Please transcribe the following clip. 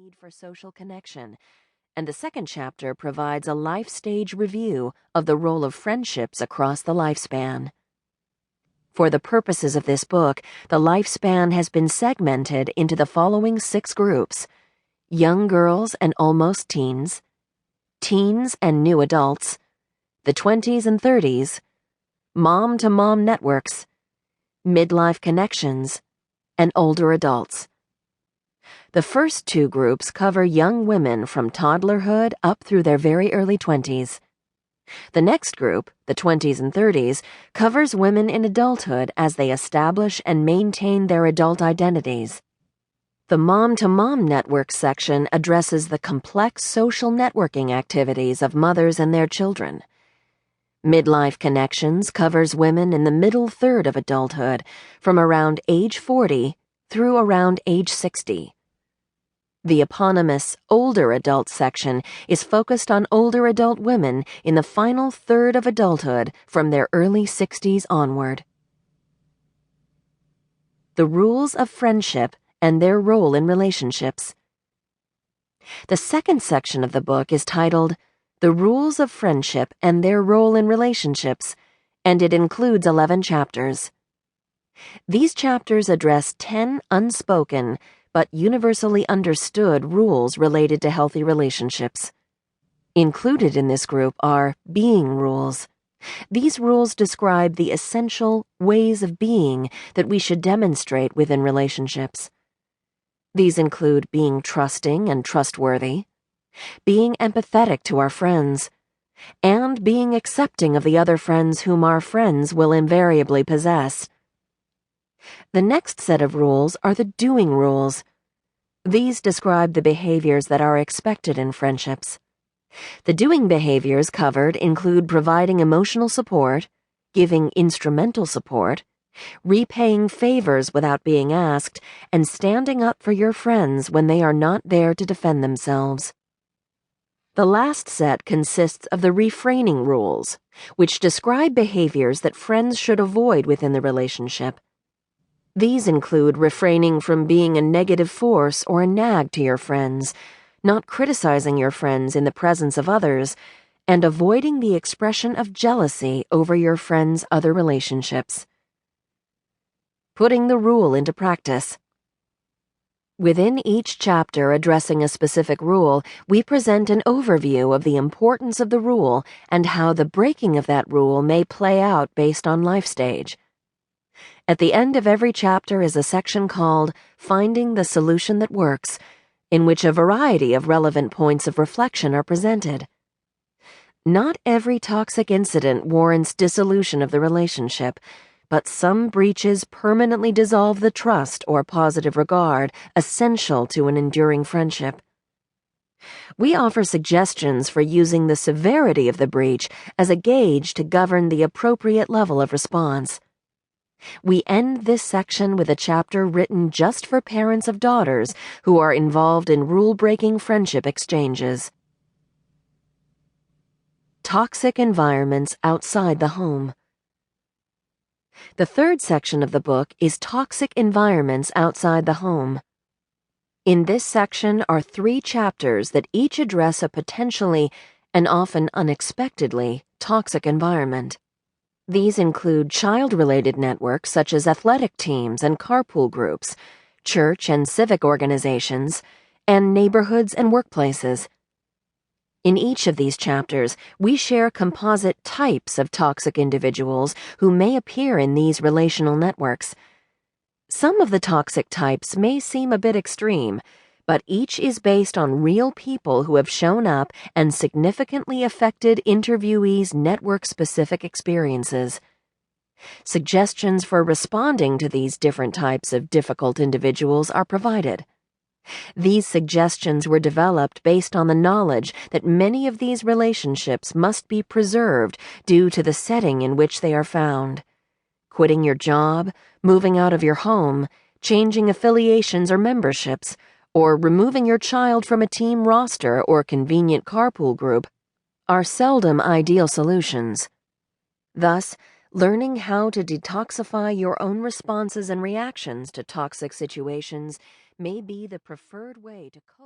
need for social connection, and the second chapter provides a life stage review of the role of friendships across the lifespan. For the purposes of this book, the lifespan has been segmented into the following 6 groups: young girls and almost teens, teens and new adults, the 20s and 30s, mom-to-mom networks, midlife connections, and older adults. The first 2 groups cover young women from toddlerhood up through their very early 20s. The next group, the 20s and 30s, covers women in adulthood as they establish and maintain their adult identities. The mom-to-mom network section addresses the complex social networking activities of mothers and their children. Midlife Connections covers women in the middle third of adulthood, from around age 40 through around age 60. The eponymous Older Adult section is focused on older adult women in the final third of adulthood from their early 60s onward. The rules of friendship and their role in relationships. The second section of the book is titled The Rules of Friendship and Their Role in Relationships, and it includes 11 chapters. These chapters address 10 unspoken but universally understood rules related to healthy relationships. Included in this group are being rules. These rules describe the essential ways of being that we should demonstrate within relationships. These include being trusting and trustworthy, being empathetic to our friends, and being accepting of the other friends whom our friends will invariably possess. The next set of rules are the doing rules. These describe the behaviors that are expected in friendships. The doing behaviors covered include providing emotional support, giving instrumental support, repaying favors without being asked, and standing up for your friends when they are not there to defend themselves. The last set consists of the refraining rules, which describe behaviors that friends should avoid within the relationship. These include refraining from being a negative force or a nag to your friends, not criticizing your friends in the presence of others, and avoiding the expression of jealousy over your friends' other relationships. Putting the rule into practice. Within each chapter addressing a specific rule, we present an overview of the importance of the rule and how the breaking of that rule may play out based on life stage. At the end of every chapter is a section called Finding the Solution That Works, in which a variety of relevant points of reflection are presented. Not every toxic incident warrants dissolution of the relationship, but some breaches permanently dissolve the trust or positive regard essential to an enduring friendship. We offer suggestions for using the severity of the breach as a gauge to govern the appropriate level of response. We end this section with a chapter written just for parents of daughters who are involved in rule-breaking friendship exchanges. Toxic environments outside the home. The third section of the book is Toxic Environments Outside the Home. In this section are 3 chapters that each address a potentially, and often unexpectedly, toxic environment. These include child-related networks such as athletic teams and carpool groups, church and civic organizations, and neighborhoods and workplaces. In each of these chapters, we share composite types of toxic individuals who may appear in these relational networks. Some of the toxic types may seem a bit extreme, but each is based on real people who have shown up and significantly affected interviewees' network-specific experiences. Suggestions for responding to these different types of difficult individuals are provided. These suggestions were developed based on the knowledge that many of these relationships must be preserved due to the setting in which they are found. Quitting your job, moving out of your home, changing affiliations or memberships, or removing your child from a team roster or convenient carpool group are seldom ideal solutions. Thus, learning how to detoxify your own responses and reactions to toxic situations may be the preferred way to cope.